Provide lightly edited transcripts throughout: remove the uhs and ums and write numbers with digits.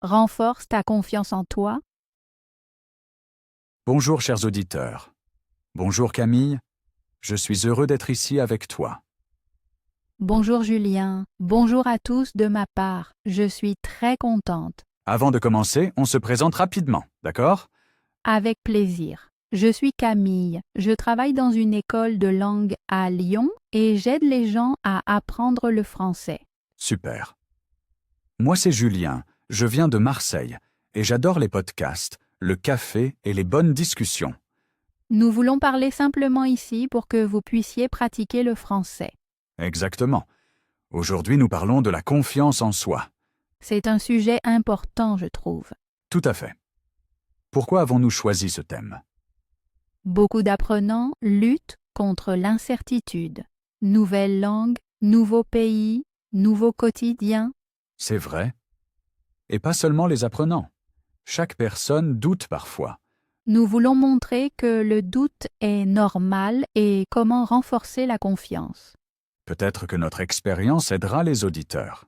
renforce ta confiance en toi? Bonjour chers auditeurs. Bonjour Camille. Je suis heureux d'être ici avec toi. Bonjour Julien, bonjour à tous de ma part, je suis très contente. Avant de commencer, on se présente rapidement, d'accord? Avec plaisir. Je suis Camille, je travaille dans une école de langue à Lyon et j'aide les gens à apprendre le français. Super. Moi c'est Julien, je viens de Marseille et j'adore les podcasts, le café et les bonnes discussions. Nous voulons parler simplement ici pour que vous puissiez pratiquer le français. Exactement. Aujourd'hui nous parlons de la confiance en soi. C'est un sujet important, je trouve. Tout à fait. Pourquoi avons-nous choisi ce thème? Beaucoup d'apprenants luttent contre l'incertitude. Nouvelle langue, nouveau pays, nouveau quotidien. C'est vrai. Et pas seulement les apprenants. Chaque personne doute parfois. Nous voulons montrer que le doute est normal et comment renforcer la confiance. Peut-être que notre expérience aidera les auditeurs.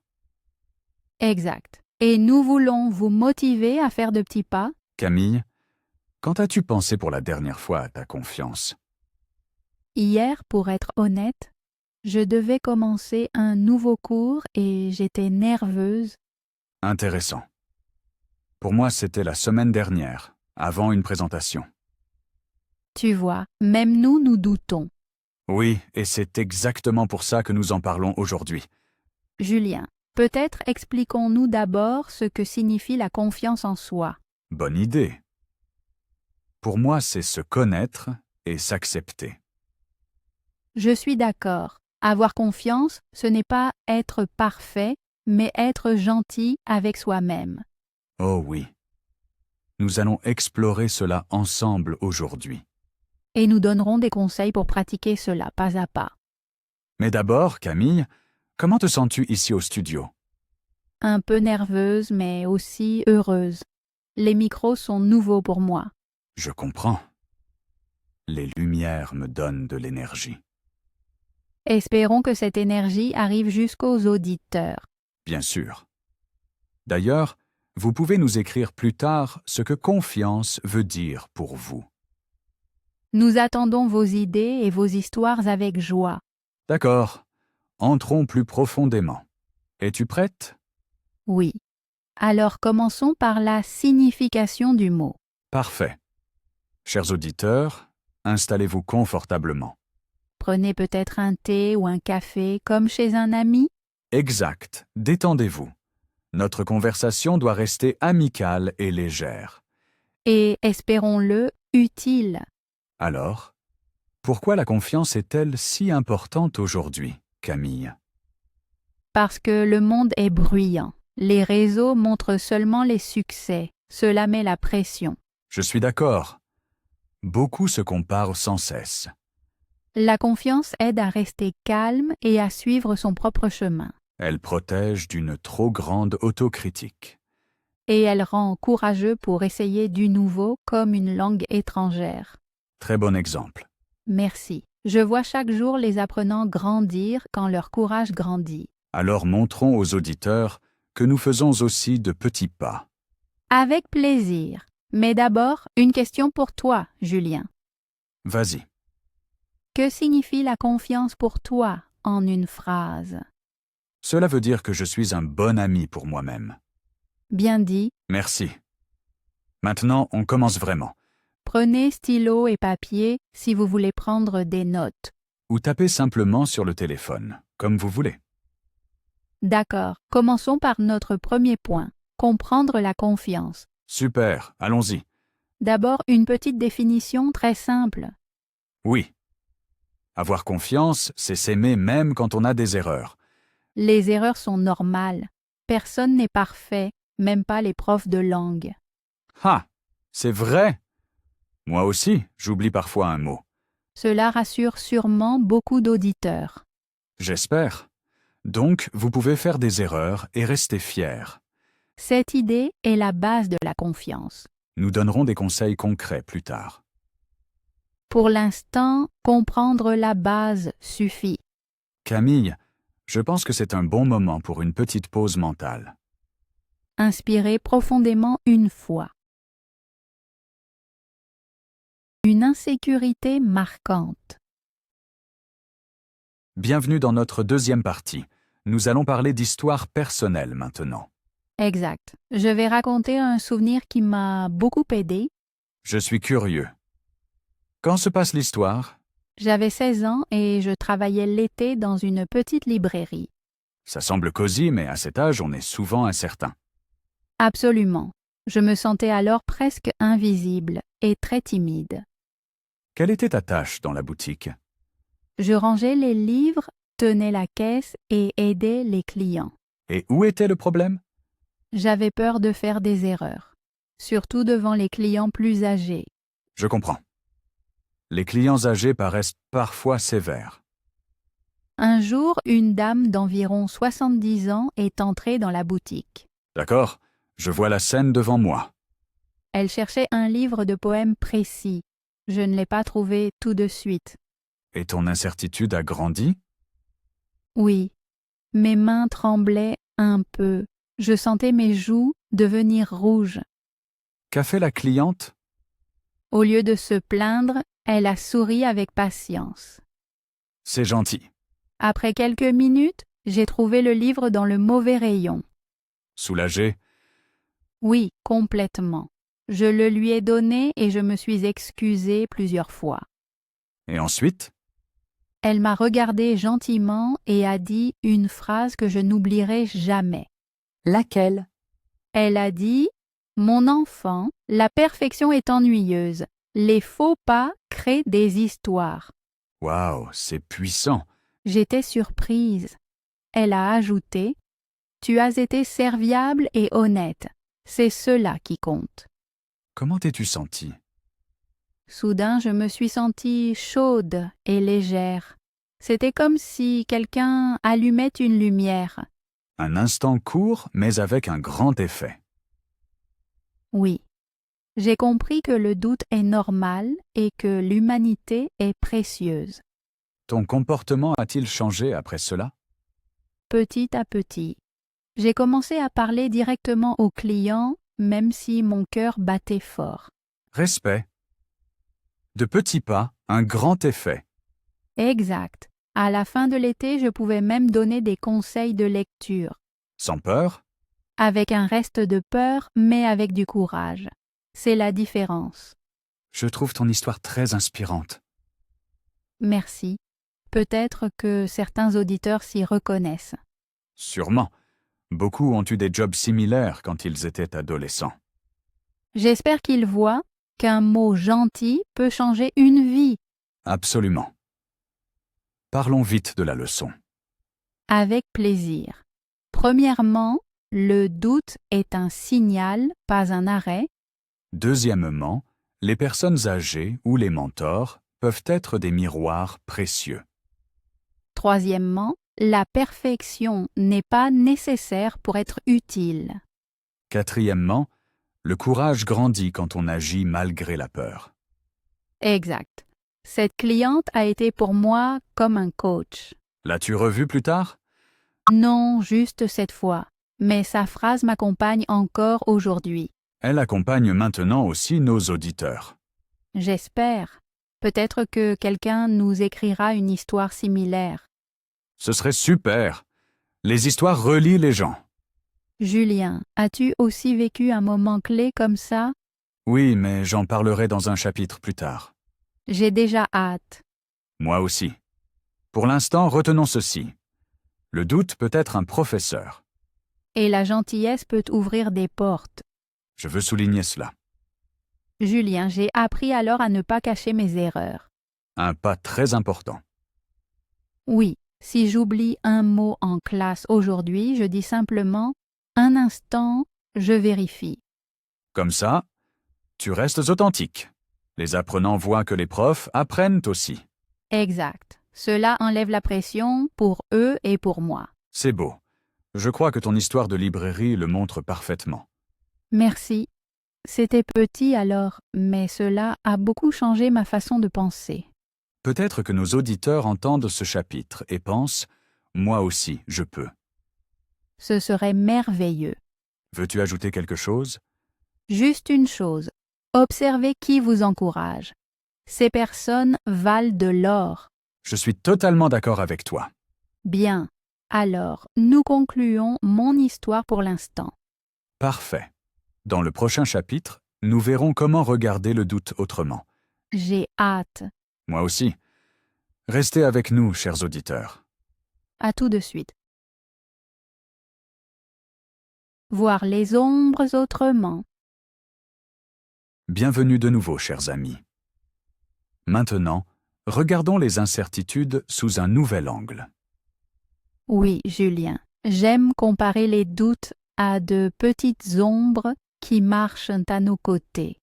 Exact. Et nous voulons vous motiver à faire de petits pas. Camille, quand as-tu pensé pour la dernière fois à ta confiance? Hier, pour être honnête, je devais commencer un nouveau cours et j'étais nerveuse. Intéressant. Pour moi, c'était la semaine dernière, avant une présentation. Tu vois, même nous doutons. Oui, et c'est exactement pour ça que nous en parlons aujourd'hui. Julien, peut-être expliquons-nous d'abord ce que signifie la confiance en soi. Bonne idée. Pour moi, c'est se connaître et s'accepter. Je suis d'accord. Avoir confiance, ce n'est pas être parfait, mais être gentil avec soi-même. Oh oui. Nous allons explorer cela ensemble aujourd'hui. Et nous donnerons des conseils pour pratiquer cela pas à pas. Mais d'abord, Camille, comment te sens-tu ici au studio? Un peu nerveuse, mais aussi heureuse. Les micros sont nouveaux pour moi. Je comprends. Les lumières me donnent de l'énergie. Espérons que cette énergie arrive jusqu'aux auditeurs. Bien sûr. D'ailleurs, vous pouvez nous écrire plus tard ce que confiance veut dire pour vous. Nous attendons vos idées et vos histoires avec joie. D'accord. Entrons plus profondément. Es-tu prête? Oui. Alors commençons par la signification du mot. Parfait. Chers auditeurs, installez-vous confortablement. Prenez peut-être un thé ou un café comme chez un ami. Exact. Détendez-vous. Notre conversation doit rester amicale et légère. Et, espérons-le, utile. Alors, pourquoi la confiance est-elle si importante aujourd'hui, Camille? Parce que le monde est bruyant. Les réseaux montrent seulement les succès. Cela met la pression. Je suis d'accord. Beaucoup se comparent sans cesse. La confiance aide à rester calme et à suivre son propre chemin. Elle protège d'une trop grande autocritique. Et elle rend courageux pour essayer du nouveau comme une langue étrangère. Très bon exemple. Merci. Je vois chaque jour les apprenants grandir quand leur courage grandit. Alors montrons aux auditeurs que nous faisons aussi de petits pas. Avec plaisir. Mais d'abord, une question pour toi, Julien. Vas-y. Que signifie la confiance pour toi en une phrase? Cela veut dire que je suis un bon ami pour moi-même. Bien dit. Merci. Maintenant, on commence vraiment. Prenez stylo et papier si vous voulez prendre des notes. Ou tapez simplement sur le téléphone, comme vous voulez. D'accord. Commençons par notre premier point. Comprendre la confiance. Super, allons-y. D'abord, une petite définition très simple. Oui. Avoir confiance, c'est s'aimer même quand on a des erreurs. Les erreurs sont normales. Personne n'est parfait, même pas les profs de langue. Ah, c'est vrai! Moi aussi, j'oublie parfois un mot. Cela rassure sûrement beaucoup d'auditeurs. J'espère. Donc, vous pouvez faire des erreurs et rester fiers. Cette idée est la base de la confiance. Nous donnerons des conseils concrets plus tard. Pour l'instant, comprendre la base suffit. Camille, je pense que c'est un bon moment pour une petite pause mentale. Inspirez profondément une fois. Une insécurité marquante. Bienvenue dans notre deuxième partie. Nous allons parler d'histoire personnelle maintenant. Exact. Je vais raconter un souvenir qui m'a beaucoup aidé. Je suis curieux. Quand se passe l'histoire? J'avais 16 ans et je travaillais l'été dans une petite librairie. Ça semble cosy, mais à cet âge, on est souvent incertain. Absolument. Je me sentais alors presque invisible et très timide. Quelle était ta tâche dans la boutique? Je rangeais les livres, tenais la caisse et aidais les clients. Et où était le problème? J'avais peur de faire des erreurs, surtout devant les clients plus âgés. Je comprends. Les clients âgés paraissent parfois sévères. Un jour, une dame d'environ 70 ans est entrée dans la boutique. D'accord? Je vois la scène devant moi. Elle cherchait un livre de poèmes précis. Je ne l'ai pas trouvé tout de suite. Et ton incertitude a grandi? Oui, mes mains tremblaient un peu. Je sentais mes joues devenir rouges. Qu'a fait la cliente? Au lieu de se plaindre, elle a souri avec patience. C'est gentil. Après quelques minutes, j'ai trouvé le livre dans le mauvais rayon. Soulagé? Oui, complètement. Je le lui ai donné et je me suis excusée plusieurs fois. Et ensuite? Elle m'a regardé gentiment et a dit une phrase que je n'oublierai jamais. Laquelle? Elle a dit « Mon enfant, la perfection est ennuyeuse. Les faux pas créent des histoires. » Waouh, c'est puissant. J'étais surprise. Elle a ajouté « Tu as été serviable et honnête. C'est cela qui compte. » Comment t'es-tu sentie? Soudain, je me suis sentie chaude et légère. C'était comme si quelqu'un allumait une lumière. Un instant court, mais avec un grand effet. Oui, j'ai compris que le doute est normal et que l'humanité est précieuse. Ton comportement a-t-il changé après cela? Petit à petit, j'ai commencé à parler directement aux clients, même si mon cœur battait fort. Respect. De petits pas, un grand effet. Exact. À la fin de l'été, je pouvais même donner des conseils de lecture, Sans peur? avec un reste de peur, mais avec du courage. C'est la différence. Je trouve ton histoire très inspirante. Merci. Peut-être que certains auditeurs s'y reconnaissent. Sûrement. Beaucoup ont eu des jobs similaires quand ils étaient adolescents. J'espère qu'ils voient qu'un mot gentil peut changer une vie. Absolument. Parlons vite de la leçon. Avec plaisir. Premièrement, le doute est un signal, pas un arrêt. Deuxièmement, les personnes âgées ou les mentors peuvent être des miroirs précieux. Troisièmement, la perfection n'est pas nécessaire pour être utile. Quatrièmement, le courage grandit quand on agit malgré la peur. Exact. Cette cliente a été pour moi comme un coach. L'as-tu revu plus tard? Non, juste cette fois, mais sa phrase m'accompagne encore aujourd'hui. Elle accompagne maintenant aussi nos auditeurs. J'espère. Peut-être que quelqu'un nous écrira une histoire similaire. Ce serait super. Les histoires relient les gens. Julien, as-tu aussi vécu un moment clé comme ça? Oui, mais j'en parlerai dans un chapitre plus tard. J'ai déjà hâte. Moi aussi. Pour l'instant, retenons ceci. Le doute peut être un professeur. Et la gentillesse peut ouvrir des portes. Je veux souligner cela. Julien, j'ai appris alors à ne pas cacher mes erreurs. Un pas très important. Oui, si j'oublie un mot en classe aujourd'hui, je dis simplement « un instant, je vérifie ». Comme ça, tu restes authentique. Les apprenants voient que les profs apprennent aussi. Exact. Cela enlève la pression pour eux et pour moi. C'est beau. Je crois que ton histoire de librairie le montre parfaitement. Merci. C'était petit alors, mais cela a beaucoup changé ma façon de penser. Peut-être que nos auditeurs entendent ce chapitre et pensent « Moi aussi, je peux ». Ce serait merveilleux. Veux-tu ajouter quelque chose? Juste une chose, observez qui vous encourage. Ces personnes valent de l'or. Je suis totalement d'accord avec toi. Bien, alors nous concluons mon histoire pour l'instant. Parfait. Dans le prochain chapitre, nous verrons comment regarder le doute autrement. J'ai hâte. Moi aussi. Restez avec nous, chers auditeurs. À tout de suite. Voir les ombres autrement. Bienvenue de nouveau, chers amis. Maintenant, regardons les incertitudes sous un nouvel angle. Oui, Julien, j'aime comparer les doutes à de petites ombres qui marchent à nos côtés.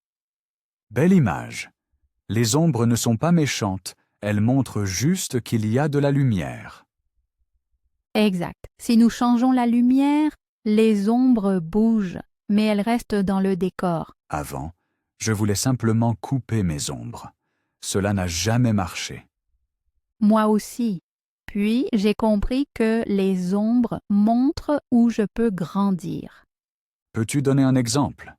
Belle image. Les ombres ne sont pas méchantes, elles montrent juste qu'il y a de la lumière. Exact. Si nous changeons la lumière, les ombres bougent, mais elles restent dans le décor. Avant, je voulais simplement couper mes ombres. Cela n'a jamais marché. Moi aussi. Puis j'ai compris que les ombres montrent où je peux grandir. Peux-tu donner un exemple?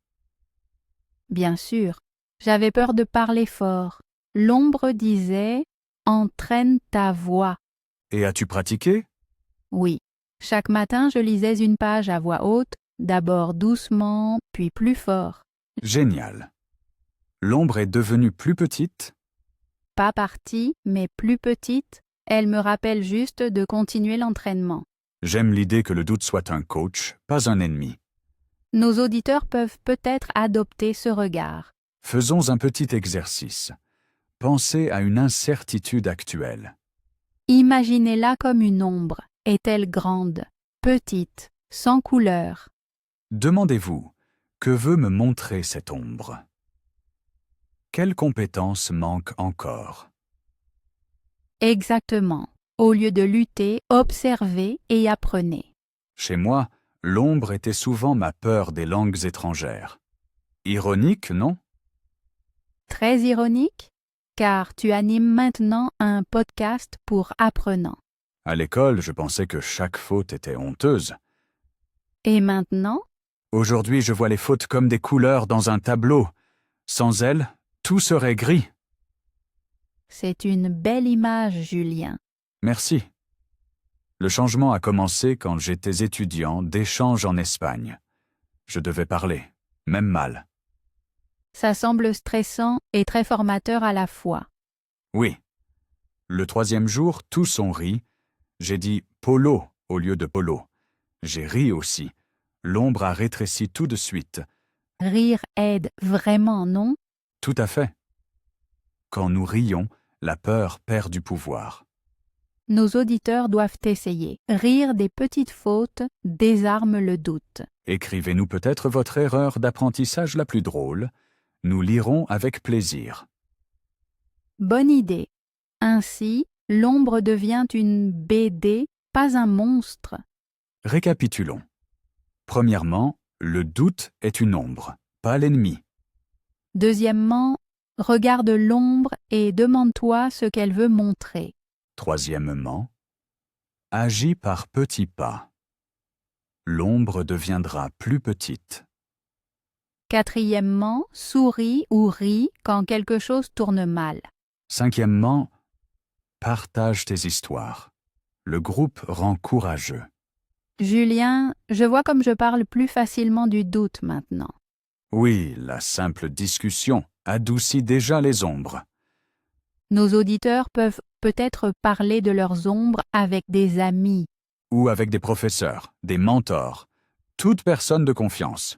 Bien sûr, j'avais peur de parler fort. L'ombre disait « Entraîne ta voix ». Et as-tu pratiqué? Oui, chaque matin je lisais une page à voix haute, d'abord doucement, puis plus fort. Génial. L'ombre est devenue plus petite? Pas partie, mais plus petite, elle me rappelle juste de continuer l'entraînement. J'aime l'idée que le doute soit un coach, pas un ennemi. Nos auditeurs peuvent peut-être adopter ce regard. Faisons un petit exercice. Pensez à une incertitude actuelle. Imaginez-la comme une ombre. Est-elle grande, petite, sans couleur? Demandez-vous, que veut me montrer cette ombre? Quelles compétences manquent encore? Exactement. Au lieu de lutter, observez et apprenez. Chez moi, l'ombre était souvent ma peur des langues étrangères. Ironique, non? Très ironique, car tu animes maintenant un podcast pour apprenants. À l'école, je pensais que chaque faute était honteuse. Et maintenant, Aujourd'hui, je vois les fautes comme des couleurs dans un tableau. Sans elles, tout serait gris. c'est une belle image, Julien. Merci. Le changement a commencé quand j'étais étudiant d'échange en Espagne. Je devais parler, même mal. Ça semble stressant et très formateur à la fois. Oui. Le 3e jour, tous ont ri. J'ai dit « polo » au lieu de « polo ». J'ai ri aussi. L'ombre a rétréci tout de suite. Rire aide vraiment, non? Tout à fait. Quand nous rions, la peur perd du pouvoir. Nos auditeurs doivent essayer. Rire des petites fautes désarme le doute. Écrivez-nous peut-être votre erreur d'apprentissage la plus drôle. Nous lirons avec plaisir. Bonne idée. Ainsi, l'ombre devient une BD, pas un monstre. Récapitulons. Premièrement, le doute est une ombre, pas l'ennemi. Deuxièmement, regarde l'ombre et demande-toi ce qu'elle veut montrer. Troisièmement, agis par petits pas. L'ombre deviendra plus petite. Quatrièmement, souris ou ris quand quelque chose tourne mal. Cinquièmement, partage tes histoires. Le groupe rend courageux. Julien, je vois comme je parle plus facilement du doute maintenant. Oui, la simple discussion adoucit déjà les ombres. Nos auditeurs peuvent peut-être parler de leurs ombres avec des amis. Ou avec des professeurs, des mentors, toute personne de confiance.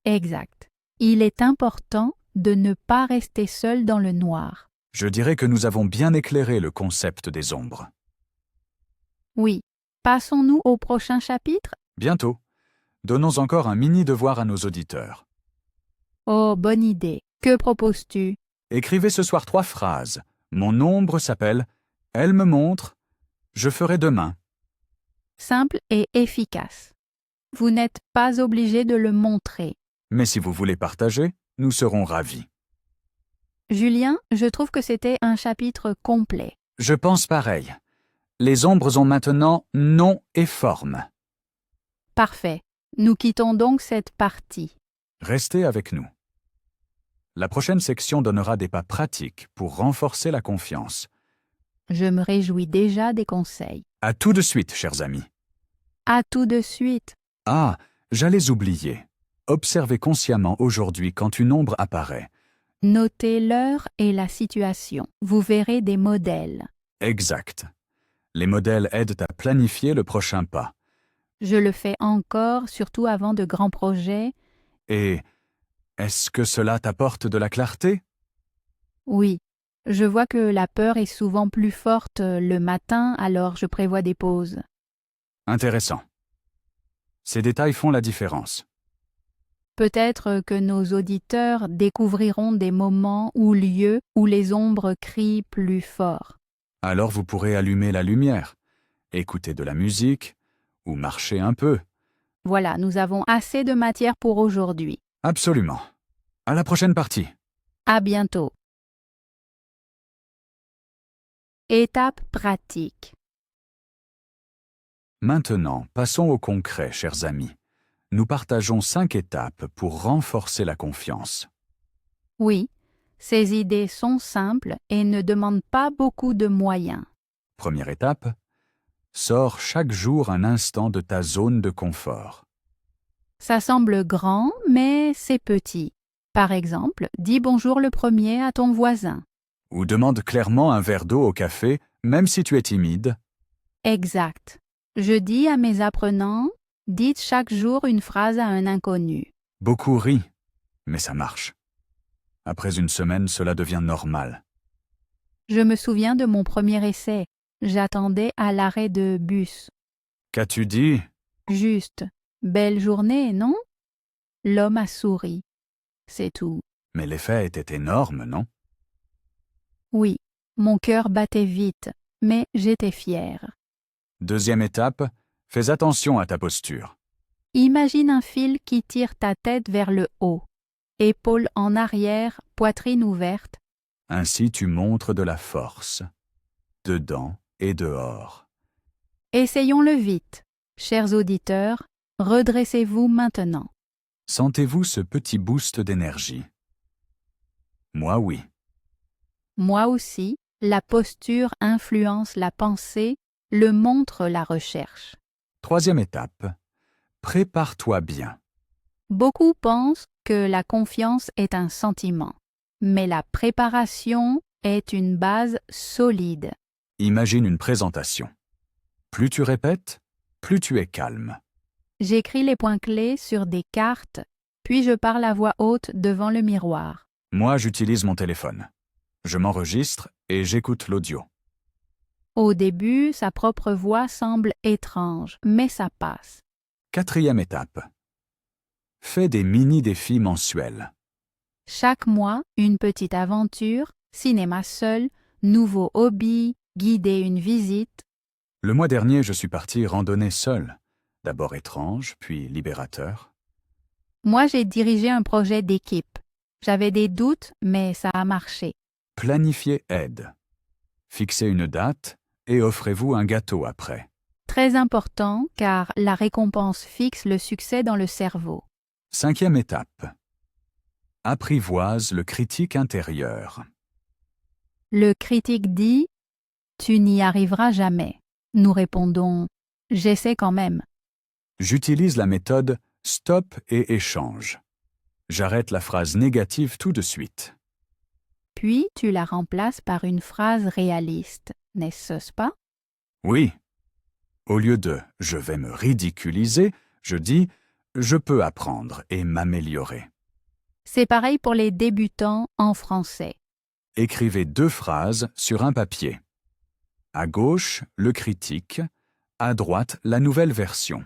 Exact. Il est important de ne pas rester seul dans le noir. Je dirais que nous avons bien éclairé le concept des ombres. Oui. Passons-nous au prochain chapitre? Bientôt. Donnons encore un mini-devoir à nos auditeurs. Oh, bonne idée. Que proposes-tu? Écrivez ce soir 3 phrases. Mon ombre s'appelle « Elle me montre »,« Je ferai demain ». Simple et efficace. Vous n'êtes pas obligé de le montrer. Mais si vous voulez partager, nous serons ravis. Julien, je trouve que c'était un chapitre complet. Je pense pareil. Les ombres ont maintenant nom et forme. Parfait. Nous quittons donc cette partie. Restez avec nous. La prochaine section donnera des pas pratiques pour renforcer la confiance. Je me réjouis déjà des conseils. À tout de suite, chers amis. À tout de suite. Ah, j'allais oublier. Observez consciemment aujourd'hui quand une ombre apparaît. Notez l'heure et la situation. Vous verrez des modèles. Exact. Les modèles aident à planifier le prochain pas. Je le fais encore, surtout avant de grands projets. Et est-ce que cela t'apporte de la clarté? Oui, je vois que la peur est souvent plus forte le matin, alors je prévois des pauses. Intéressant. Ces détails font la différence. Peut-être que nos auditeurs découvriront des moments ou lieux où les ombres crient plus fort. Alors vous pourrez allumer la lumière, écouter de la musique ou marcher un peu. Voilà, nous avons assez de matière pour aujourd'hui. Absolument. À la prochaine partie. À bientôt. Étape pratique. Maintenant, passons au concret, chers amis. Nous partageons 5 étapes pour renforcer la confiance. Oui, ces idées sont simples et ne demandent pas beaucoup de moyens. Première étape, sors chaque jour un instant de ta zone de confort. Ça semble grand, mais c'est petit. Par exemple, dis bonjour le premier à ton voisin. Ou demande clairement un verre d'eau au café, même si tu es timide. Exact. Je dis à mes apprenants, dites chaque jour une phrase à un inconnu. Beaucoup rient, mais ça marche. Après une semaine, cela devient normal. Je me souviens de mon premier essai. J'attendais à l'arrêt de bus. Qu'as-tu dit? Juste. Belle journée, non? L'homme a souri. C'est tout. Mais l'effet était énorme, non? Oui, mon cœur battait vite, mais j'étais fière. Deuxième étape, fais attention à ta posture. Imagine un fil qui tire ta tête vers le haut. Épaules en arrière, poitrine ouverte. Ainsi tu montres de la force, dedans et dehors. Essayons-le vite. Chers auditeurs, redressez-vous maintenant. Sentez-vous ce petit boost d'énergie? Moi, oui. Moi aussi, la posture influence la pensée, le montre la recherche. Troisième étape, prépare-toi bien. Beaucoup pensent que la confiance est un sentiment, mais la préparation est une base solide. Imagine une présentation. Plus tu répètes, plus tu es calme. J'écris les points clés sur des cartes, puis je parle à voix haute devant le miroir. Moi, j'utilise mon téléphone. Je m'enregistre et j'écoute l'audio. Au début, sa propre voix semble étrange, mais ça passe. Quatrième étape. Fais des mini-défis mensuels. Chaque mois, une petite aventure, cinéma seul, nouveau hobby, guider une visite. Le mois dernier, je suis parti randonner seul. D'abord étrange, puis libérateur. Moi, j'ai dirigé un projet d'équipe. J'avais des doutes, mais ça a marché. Planifier aide. Fixez une date et offrez-vous un gâteau après. Très important, car la récompense fixe le succès dans le cerveau. Cinquième étape. Apprivoise le critique intérieur. Le critique dit « Tu n'y arriveras jamais ». Nous répondons « J'essaie quand même ». J'utilise la méthode stop et échange. J'arrête la phrase négative tout de suite. Puis tu la remplaces par une phrase réaliste, n'est-ce pas? Oui. Au lieu de « je vais me ridiculiser », je dis « je peux apprendre et m'améliorer ». C'est pareil pour les débutants en français. Écrivez 2 phrases sur un papier. À gauche, le critique, à droite, la nouvelle version.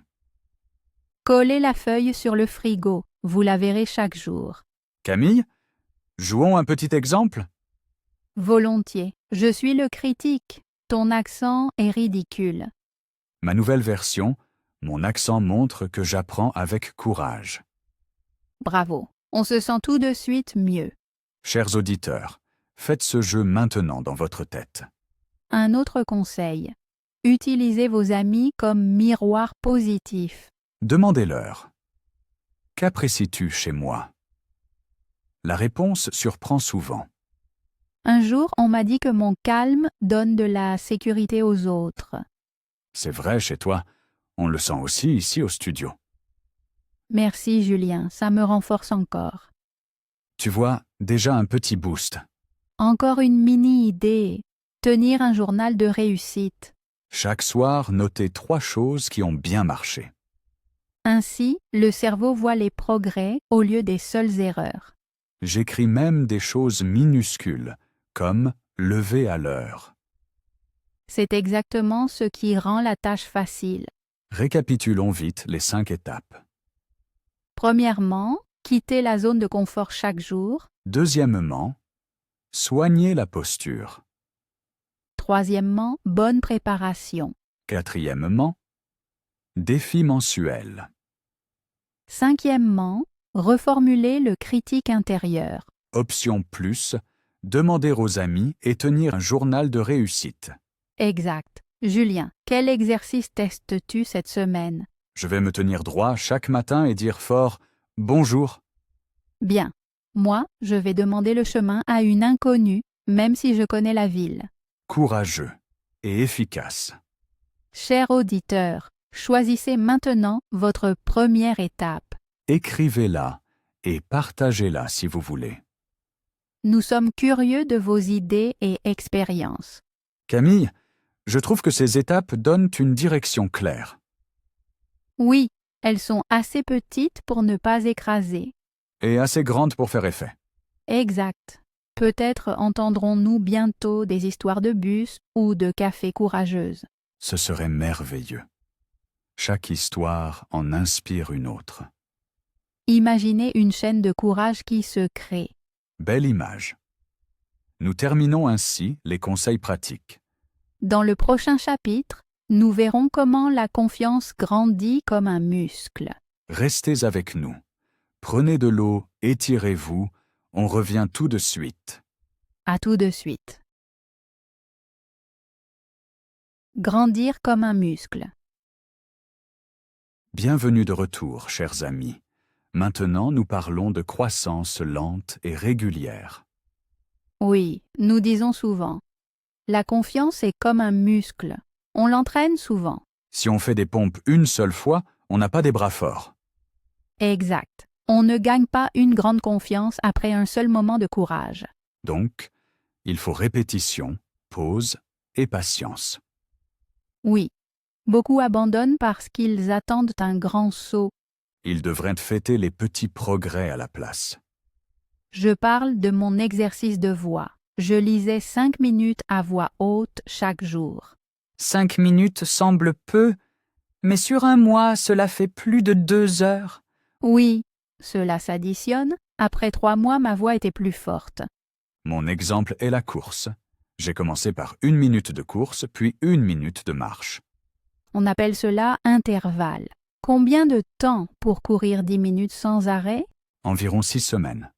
Collez la feuille sur le frigo, vous la verrez chaque jour. Camille, jouons un petit exemple? Volontiers. Je suis le critique. Ton accent est ridicule. Ma nouvelle version, mon accent montre que j'apprends avec courage. Bravo. On se sent tout de suite mieux. Chers auditeurs, faites ce jeu maintenant dans votre tête. Un autre conseil. Utilisez vos amis comme miroir positif. Demandez-leur Qu'apprécies-tu chez moi? La réponse surprend souvent. Un jour, on m'a dit que mon calme donne de la sécurité aux autres. C'est vrai chez toi. On le sent aussi ici au studio. Merci Julien, ça me renforce encore. Tu vois, déjà un petit boost. Encore une mini-idée. Tenir un journal de réussite. Chaque soir, notez 3 choses qui ont bien marché. Ainsi, le cerveau voit les progrès au lieu des seules erreurs. J'écris même des choses minuscules, comme lever à l'heure. C'est exactement ce qui rend la tâche facile. Récapitulons vite les 5 étapes. Premièrement, quitter la zone de confort chaque jour. Deuxièmement, soigner la posture. Troisièmement, bonne préparation. Quatrièmement, défi mensuel. Cinquièmement, reformuler le critique intérieur. Option plus, demander aux amis et tenir un journal de réussite. Exact. Julien, quel exercice testes-tu cette semaine? Je vais me tenir droit chaque matin et dire fort « Bonjour ». Bien. Moi, je vais demander le chemin à une inconnue, même si je connais la ville. Courageux et efficace. Cher auditeur, choisissez maintenant votre première étape. Écrivez-la et partagez-la si vous voulez. Nous sommes curieux de vos idées et expériences. Camille, je trouve que ces étapes donnent une direction claire. Oui, elles sont assez petites pour ne pas écraser. Et assez grandes pour faire effet. Exact. Peut-être entendrons-nous bientôt des histoires de bus ou de cafés courageuses. Ce serait merveilleux. Chaque histoire en inspire une autre. Imaginez une chaîne de courage qui se crée. Belle image. Nous terminons ainsi les conseils pratiques. Dans le prochain chapitre, nous verrons comment la confiance grandit comme un muscle. Restez avec nous. Prenez de l'eau, étirez-vous. On revient tout de suite. À tout de suite. Grandir comme un muscle. Bienvenue de retour, chers amis. Maintenant, nous parlons de croissance lente et régulière. Oui, nous disons souvent. La confiance est comme un muscle. On l'entraîne souvent. Si on fait des pompes une seule fois, on n'a pas des bras forts. Exact. On ne gagne pas une grande confiance après un seul moment de courage. Donc, il faut répétition, pause et patience. Oui, beaucoup abandonnent parce qu'ils attendent un grand saut. Ils devraient fêter les petits progrès à la place. Je parle de mon exercice de voix. Je lisais 5 minutes à voix haute chaque jour. 5 minutes semble peu, mais sur un mois, cela fait plus de 2 heures. Oui, cela s'additionne. Après 3 mois, ma voix était plus forte. Mon exemple est la course. J'ai commencé par 1 minute de course, puis 1 minute de marche. On appelle cela intervalle. Combien de temps pour courir 10 minutes sans arrêt? Environ 6 semaines.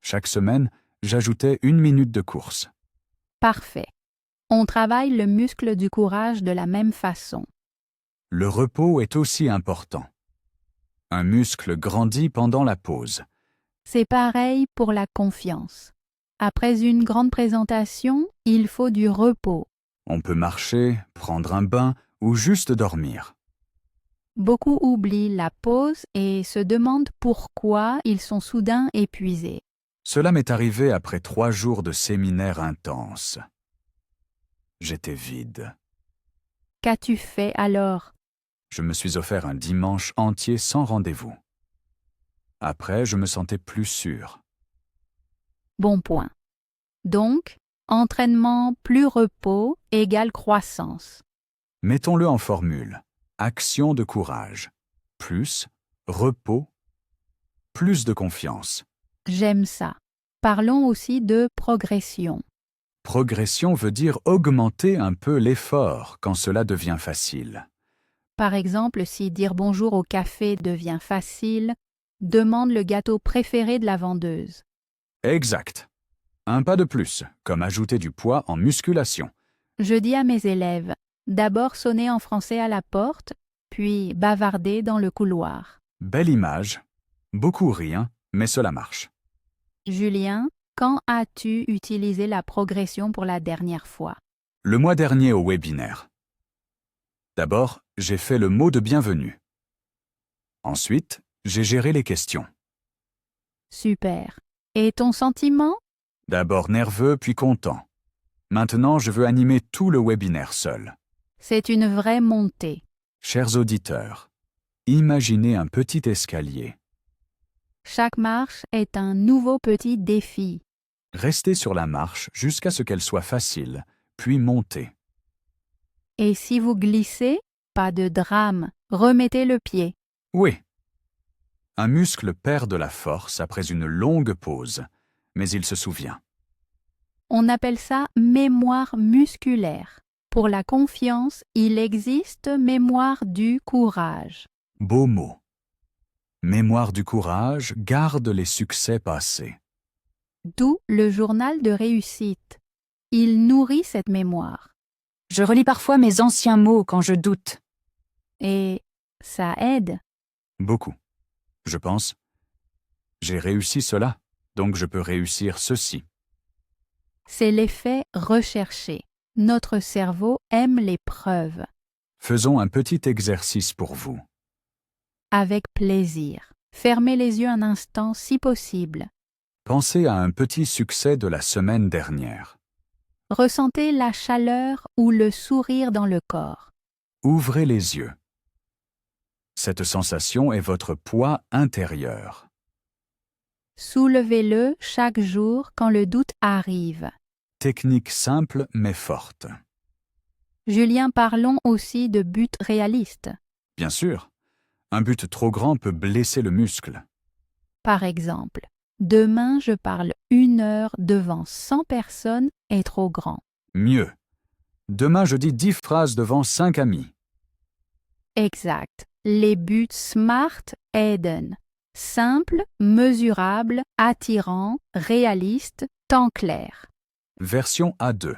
Chaque semaine, j'ajoutais 1 minute de course. Parfait. On travaille le muscle du courage de la même façon. Le repos est aussi important. Un muscle grandit pendant la pause. C'est pareil pour la confiance. Après une grande présentation, il faut du repos. On peut marcher, prendre un bain ou juste dormir. Beaucoup oublient la pause et se demandent pourquoi ils sont soudain épuisés. Cela m'est arrivé après 3 jours de séminaire intense. J'étais vide. Qu'as-tu fait alors? Je me suis offert un dimanche entier sans rendez-vous. Après, je me sentais plus sûr. Bon point. Donc, entraînement plus repos égale croissance. Mettons-le en formule. Action de courage. Plus repos. Plus de confiance. J'aime ça. Parlons aussi de progression. Progression veut dire augmenter un peu l'effort quand cela devient facile. Par exemple, si dire bonjour au café devient facile, demande le gâteau préféré de la vendeuse. Exact. Un pas de plus, comme ajouter du poids en musculation. Je dis à mes élèves, d'abord sonner en français à la porte, puis bavarder dans le couloir. Belle image. Beaucoup rient, hein, mais cela marche. Julien, quand as-tu utilisé la progression pour la dernière fois? Le mois dernier au webinaire. D'abord, j'ai fait le mot de bienvenue. Ensuite, j'ai géré les questions. Super. Et ton sentiment? D'abord nerveux, puis content. Maintenant, je veux animer tout le webinaire seul. C'est une vraie montée. Chers auditeurs, imaginez un petit escalier. Chaque marche est un nouveau petit défi. Restez sur la marche jusqu'à ce qu'elle soit facile, puis montez. Et si vous glissez, pas de drame, remettez le pied. Oui. Un muscle perd de la force après une longue pause, mais il se souvient. On appelle ça mémoire musculaire. Pour la confiance, il existe mémoire du courage. Beau mot. Mémoire du courage garde les succès passés. D'où le journal de réussite. Il nourrit cette mémoire. Je relis parfois mes anciens mots quand je doute. Et ça aide. Beaucoup. Je pense. J'ai réussi cela, donc je peux réussir ceci. C'est l'effet recherché. Notre cerveau aime les preuves. Faisons un petit exercice pour vous. Avec plaisir. Fermez les yeux un instant si possible. Pensez à un petit succès de la semaine dernière. Ressentez la chaleur ou le sourire dans le corps. Ouvrez les yeux. Cette sensation est votre poids intérieur. Soulevez-le chaque jour quand le doute arrive. Technique simple mais forte. Julien, parlons aussi de buts réalistes. Bien sûr, un but trop grand peut blesser le muscle. Par exemple, demain je parle 1 heure devant 100 personnes est trop grand. Mieux. Demain je dis 10 phrases devant 5 amis. Exact. Les buts SMART aident. Simple, mesurable, attirant, réaliste, temps clair. Version A2.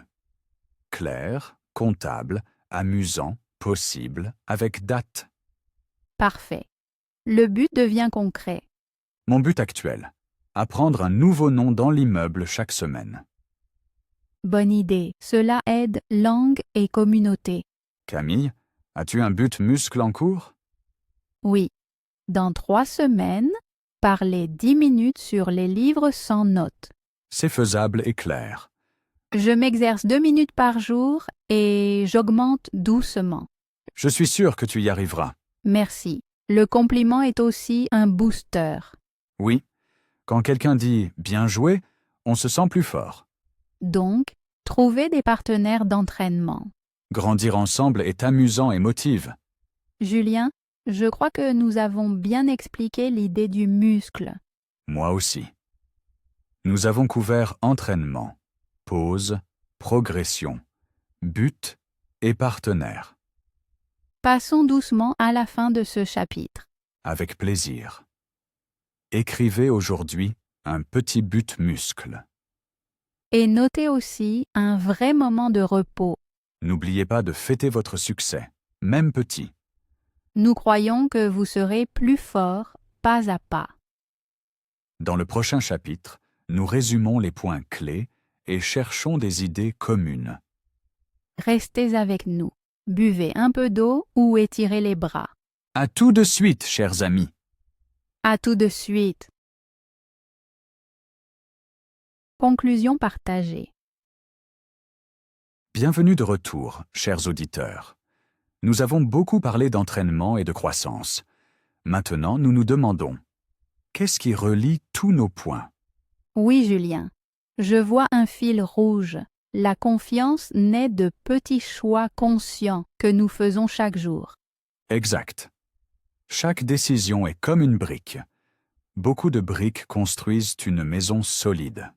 Clair, comptable, amusant, possible, avec date. Parfait. Le but devient concret. Mon but actuel. Apprendre un nouveau nom dans l'immeuble chaque semaine. Bonne idée. Cela aide langue et communauté. Camille, as-tu un but muscle en cours? Oui. Dans 3 semaines, parlez 10 minutes sur les livres sans notes. C'est faisable et clair. Je m'exerce 2 minutes par jour et j'augmente doucement. Je suis sûr que tu y arriveras. Merci. Le compliment est aussi un booster. Oui, quand quelqu'un dit « bien joué », on se sent plus fort. Donc, trouvez des partenaires d'entraînement. Grandir ensemble est amusant et motive. Julien, je crois que nous avons bien expliqué l'idée du muscle. Moi aussi. Nous avons couvert entraînement, pause, progression, but et partenaire. Passons doucement à la fin de ce chapitre. Avec plaisir. Écrivez aujourd'hui un petit but muscle. Et notez aussi un vrai moment de repos. N'oubliez pas de fêter votre succès, même petit. Nous croyons que vous serez plus fort, pas à pas. Dans le prochain chapitre, nous résumons les points clés et cherchons des idées communes. Restez avec nous. Buvez un peu d'eau ou étirez les bras. À tout de suite, chers amis. À tout de suite. Conclusion partagée. Bienvenue de retour, chers auditeurs. Nous avons beaucoup parlé d'entraînement et de croissance. Maintenant, nous nous demandons, qu'est-ce qui relie tous nos points? Oui, Julien. Je vois un fil rouge. La confiance naît de petits choix conscients que nous faisons chaque jour. Exact. Chaque décision est comme une brique. Beaucoup de briques construisent une maison solide.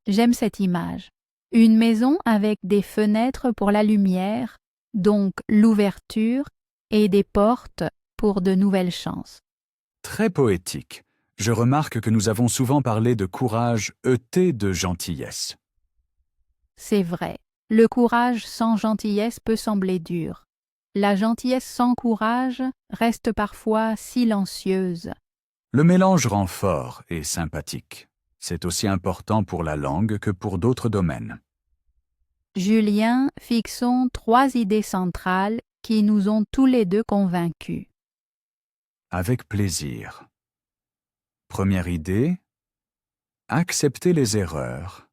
J'aime cette image. Une maison avec des fenêtres pour la lumière, donc l'ouverture, et des portes pour de nouvelles chances. Très poétique. Je remarque que nous avons souvent parlé de courage heurté de gentillesse. C'est vrai, le courage sans gentillesse peut sembler dur. La gentillesse sans courage reste parfois silencieuse. Le mélange rend fort et sympathique. C'est aussi important pour la langue que pour d'autres domaines. Julien, fixons 3 idées centrales qui nous ont tous les deux convaincus. Avec plaisir. Première idée, accepter les erreurs,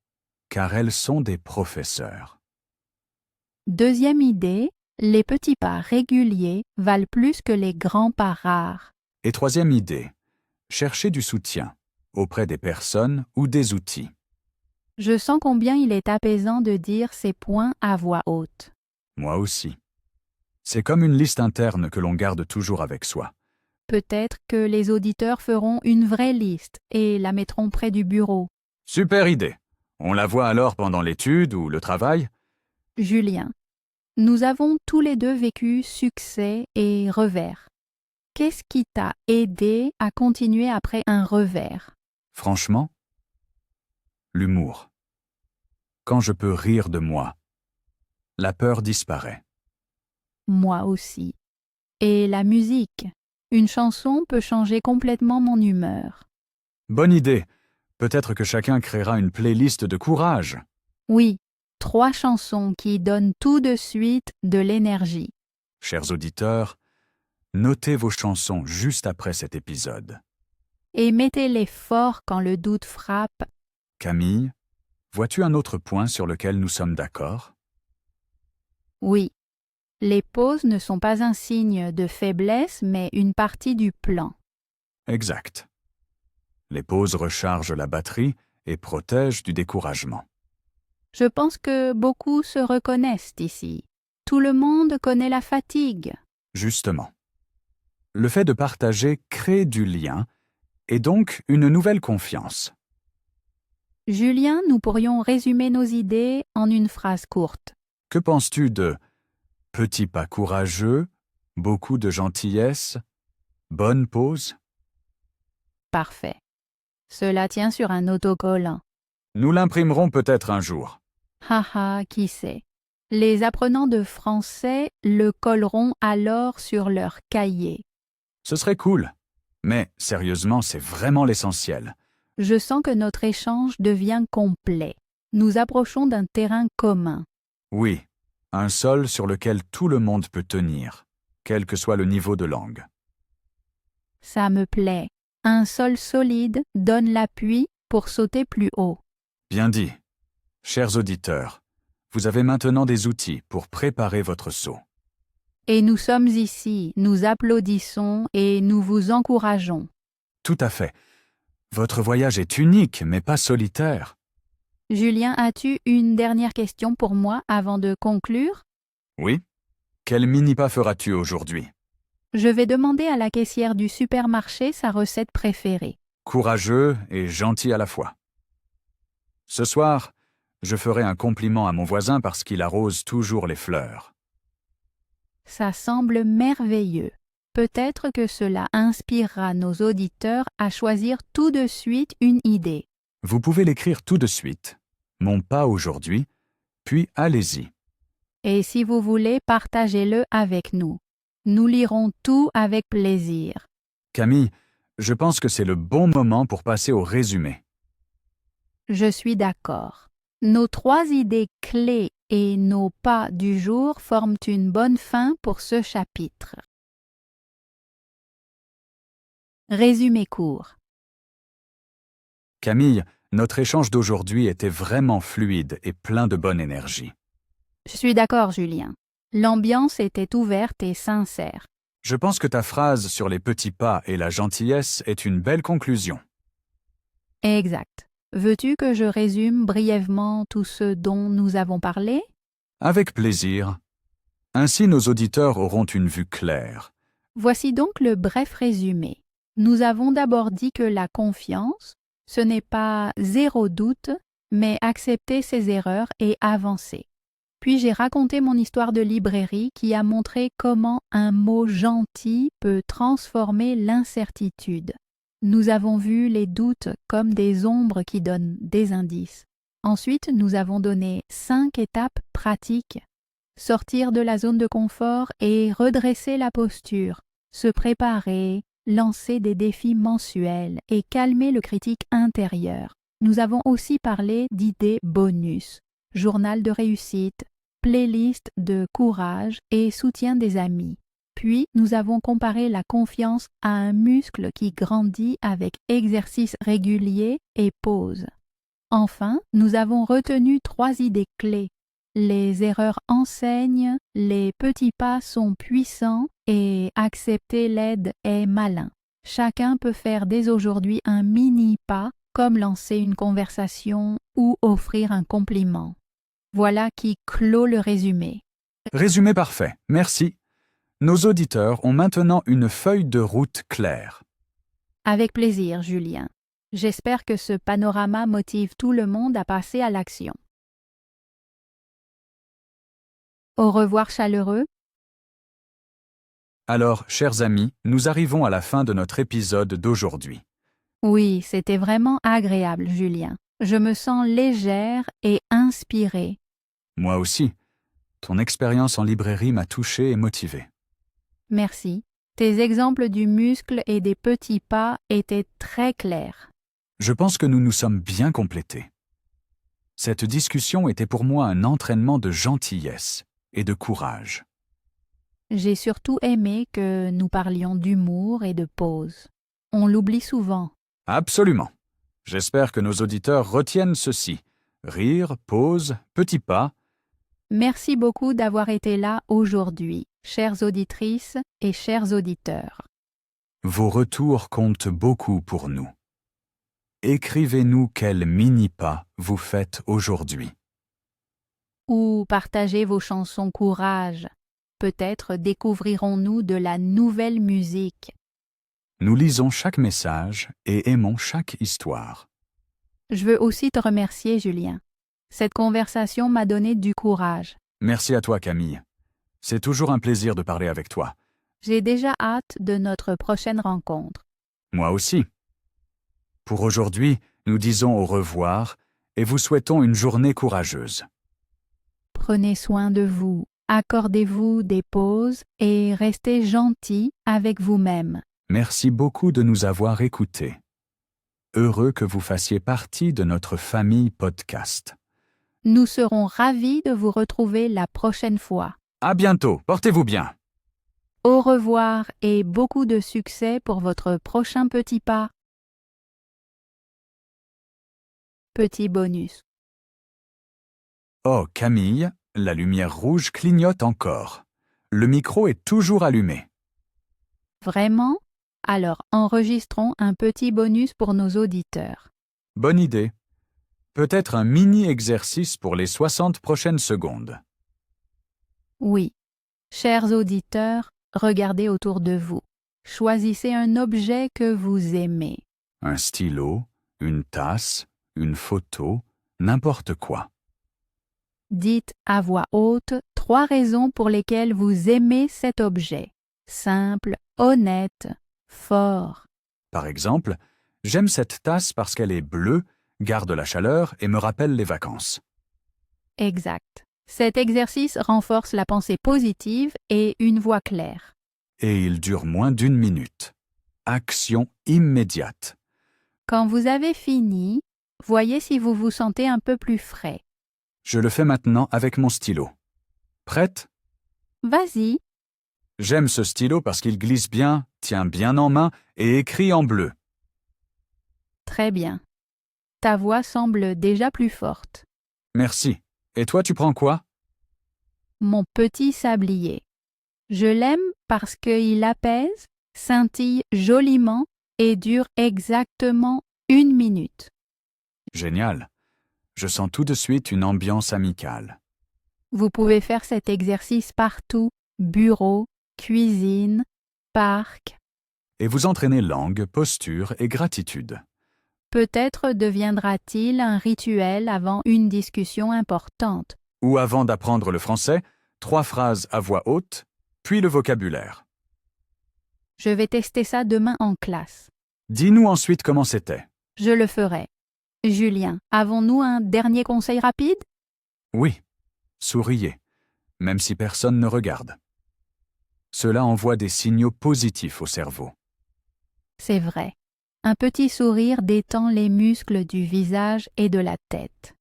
car elles sont des professeurs. Deuxième idée, les petits pas réguliers valent plus que les grands pas rares. Et troisième idée, chercher du soutien auprès des personnes ou des outils. Je sens combien il est apaisant de dire ces points à voix haute. Moi aussi. C'est comme une liste interne que l'on garde toujours avec soi. Peut-être que les auditeurs feront une vraie liste et la mettront près du bureau. Super idée. On la voit alors pendant l'étude ou le travail? Julien, nous avons tous les deux vécu succès et revers. Qu'est-ce qui t'a aidé à continuer après un revers? Franchement, l'humour. Quand je peux rire de moi, la peur disparaît. Moi aussi. Et la musique. Une chanson peut changer complètement mon humeur. Bonne idée. Peut-être que chacun créera une playlist de courage. Oui, 3 chansons qui donnent tout de suite de l'énergie. Chers auditeurs, notez vos chansons juste après cet épisode. Et mettez-les fort quand le doute frappe. Camille, vois-tu un autre point sur lequel nous sommes d'accord? Oui, les pauses ne sont pas un signe de faiblesse, mais une partie du plan. Exact. Les pauses rechargent la batterie et protègent du découragement. Je pense que beaucoup se reconnaissent ici. Tout le monde connaît la fatigue. Justement. Le fait de partager crée du lien et donc une nouvelle confiance. Julien, nous pourrions résumer nos idées en une phrase courte. Que penses-tu de petits pas courageux, beaucoup de gentillesse, bonne pause? Parfait. Cela tient sur un autocollant. Nous l'imprimerons peut-être un jour. Haha, qui sait? Les apprenants de français le colleront alors sur leur cahier. Ce serait cool. Mais sérieusement, c'est vraiment l'essentiel. Je sens que notre échange devient complet. Nous approchons d'un terrain commun. Oui, un sol sur lequel tout le monde peut tenir, quel que soit le niveau de langue. Ça me plaît. Un sol solide donne l'appui pour sauter plus haut. Bien dit. Chers auditeurs, vous avez maintenant des outils pour préparer votre saut. Et nous sommes ici, nous applaudissons et nous vous encourageons. Tout à fait. Votre voyage est unique, mais pas solitaire. Julien, as-tu une dernière question pour moi avant de conclure? Oui? Quel mini-pas feras-tu aujourd'hui? Je vais demander à la caissière du supermarché sa recette préférée. Courageux et gentil à la fois. Ce soir, je ferai un compliment à mon voisin parce qu'il arrose toujours les fleurs. Ça semble merveilleux. Peut-être que cela inspirera nos auditeurs à choisir tout de suite une idée. Vous pouvez l'écrire tout de suite. Mon pas aujourd'hui, puis allez-y. Et si vous voulez, partagez-le avec nous. Nous lirons tout avec plaisir. Camille, je pense que c'est le bon moment pour passer au résumé. Je suis d'accord. Nos 3 idées clés et nos pas du jour forment une bonne fin pour ce chapitre. Résumé court. Camille, notre échange d'aujourd'hui était vraiment fluide et plein de bonne énergie. Je suis d'accord, Julien. L'ambiance était ouverte et sincère. Je pense que ta phrase sur les petits pas et la gentillesse est une belle conclusion. Exact. Veux-tu que je résume brièvement tout ce dont nous avons parlé? Avec plaisir. Ainsi nos auditeurs auront une vue claire. Voici donc le bref résumé. Nous avons d'abord dit que la confiance, ce n'est pas 0 doute, mais accepter ses erreurs et avancer. Puis j'ai raconté mon histoire de librairie qui a montré comment un mot gentil peut transformer l'incertitude. Nous avons vu les doutes comme des ombres qui donnent des indices. Ensuite, nous avons donné 5 étapes pratiques. Sortir de la zone de confort et redresser la posture, se préparer, lancer des défis mensuels et calmer le critique intérieur. Nous avons aussi parlé d'idées bonus, journal de réussite, playlist de courage et soutien des amis. Puis, nous avons comparé la confiance à un muscle qui grandit avec exercice régulier et pause. Enfin, nous avons retenu 3 idées clés. Les erreurs enseignent, les petits pas sont puissants et accepter l'aide est malin. Chacun peut faire dès aujourd'hui un mini pas, comme lancer une conversation ou offrir un compliment. Voilà qui clôt le résumé. Résumé parfait, merci. Nos auditeurs ont maintenant une feuille de route claire. Avec plaisir, Julien. J'espère que ce panorama motive tout le monde à passer à l'action. Au revoir chaleureux. Alors, chers amis, nous arrivons à la fin de notre épisode d'aujourd'hui. Oui, c'était vraiment agréable, Julien. Je me sens légère et inspirée. Moi aussi. Ton expérience en librairie m'a touché et motivé. Merci. Tes exemples du muscle et des petits pas étaient très clairs. Je pense que nous nous sommes bien complétés. Cette discussion était pour moi un entraînement de gentillesse et de courage. J'ai surtout aimé que nous parlions d'humour et de pause. On l'oublie souvent. Absolument. J'espère que nos auditeurs retiennent ceci. Rire, pause, petits pas. Merci beaucoup d'avoir été là aujourd'hui, chères auditrices et chers auditeurs. Vos retours comptent beaucoup pour nous. Écrivez-nous quel mini-pas vous faites aujourd'hui. Ou partagez vos chansons courage. Peut-être découvrirons-nous de la nouvelle musique. Nous lisons chaque message et aimons chaque histoire. Je veux aussi te remercier, Julien. Cette conversation m'a donné du courage. Merci à toi, Camille. C'est toujours un plaisir de parler avec toi. J'ai déjà hâte de notre prochaine rencontre. Moi aussi. Pour aujourd'hui, nous disons au revoir et vous souhaitons une journée courageuse. Prenez soin de vous, accordez-vous des pauses et restez gentils avec vous-même. Merci beaucoup de nous avoir écoutés. Heureux que vous fassiez partie de notre famille podcast. Nous serons ravis de vous retrouver la prochaine fois. À bientôt, portez-vous bien. Au revoir et beaucoup de succès pour votre prochain petit pas. Petit bonus. Oh, Camille, la lumière rouge clignote encore. Le micro est toujours allumé. Vraiment? Alors enregistrons un petit bonus pour nos auditeurs. Bonne idée. Peut-être un mini-exercice pour les 60 prochaines secondes. Oui. Chers auditeurs, regardez autour de vous. Choisissez un objet que vous aimez. Un stylo, une tasse, une photo, n'importe quoi. Dites à voix haute 3 raisons pour lesquelles vous aimez cet objet. Simple, honnête, fort. Par exemple, j'aime cette tasse parce qu'elle est bleue, garde la chaleur et me rappelle les vacances. Exact. Cet exercice renforce la pensée positive et une voix claire. Et il dure moins d'1 minute. Action immédiate. Quand vous avez fini, voyez si vous vous sentez un peu plus frais. Je le fais maintenant avec mon stylo. Prête? Vas-y. J'aime ce stylo parce qu'il glisse bien, tient bien en main et écrit en bleu. Très bien. Ta voix semble déjà plus forte. Merci. Et toi, tu prends quoi? Mon petit sablier. Je l'aime parce qu'il apaise, scintille joliment et dure exactement 1 minute. Génial. Je sens tout de suite une ambiance amicale. Vous pouvez faire cet exercice partout, bureau, cuisine, parc. Et vous entraînez langue, posture et gratitude. Peut-être deviendra-t-il un rituel avant une discussion importante. Ou avant d'apprendre le français, 3 phrases à voix haute, puis le vocabulaire. Je vais tester ça demain en classe. Dis-nous ensuite comment c'était. Je le ferai. Julien, avons-nous un dernier conseil rapide? Oui, souriez, même si personne ne regarde. Cela envoie des signaux positifs au cerveau. C'est vrai. Un petit sourire détend les muscles du visage et de la tête.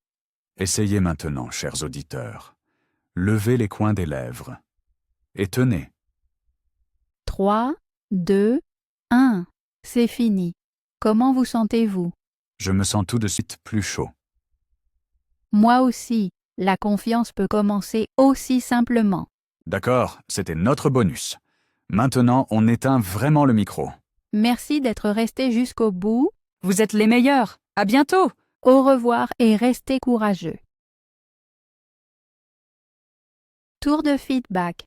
Essayez maintenant, chers auditeurs. Levez les coins des lèvres. Et tenez. 3, 2, 1. C'est fini. Comment vous sentez-vous? Je me sens tout de suite plus chaud. Moi aussi. La confiance peut commencer aussi simplement. D'accord, c'était notre bonus. Maintenant, on éteint vraiment le micro. Merci d'être resté jusqu'au bout. Vous êtes les meilleurs. À bientôt. Au revoir et restez courageux. Tour de feedback.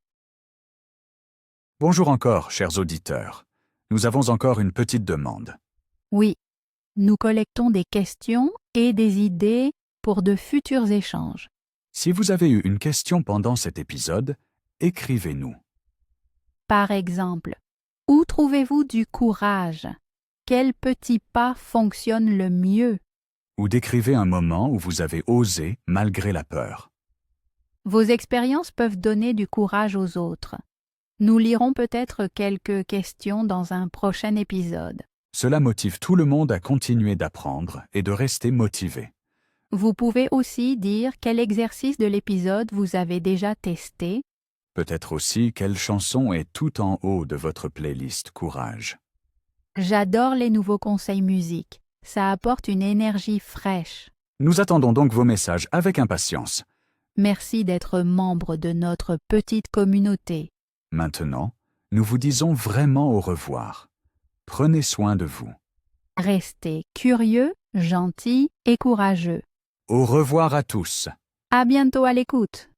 Bonjour encore, chers auditeurs. Nous avons encore une petite demande. Oui, nous collectons des questions et des idées pour de futurs échanges. Si vous avez eu une question pendant cet épisode, écrivez-nous. Par exemple, où trouvez-vous du courage? Quel petit pas fonctionne le mieux? Ou décrivez un moment où vous avez osé malgré la peur. Vos expériences peuvent donner du courage aux autres. Nous lirons peut-être quelques questions dans un prochain épisode. Cela motive tout le monde à continuer d'apprendre et de rester motivé. Vous pouvez aussi dire quel exercice de l'épisode vous avez déjà testé. Peut-être aussi quelle chanson est tout en haut de votre playlist Courage. J'adore les nouveaux conseils musique. Ça apporte une énergie fraîche. Nous attendons donc vos messages avec impatience. Merci d'être membre de notre petite communauté. Maintenant, nous vous disons vraiment au revoir. Prenez soin de vous. Restez curieux, gentils et courageux. Au revoir à tous. À bientôt à l'écoute.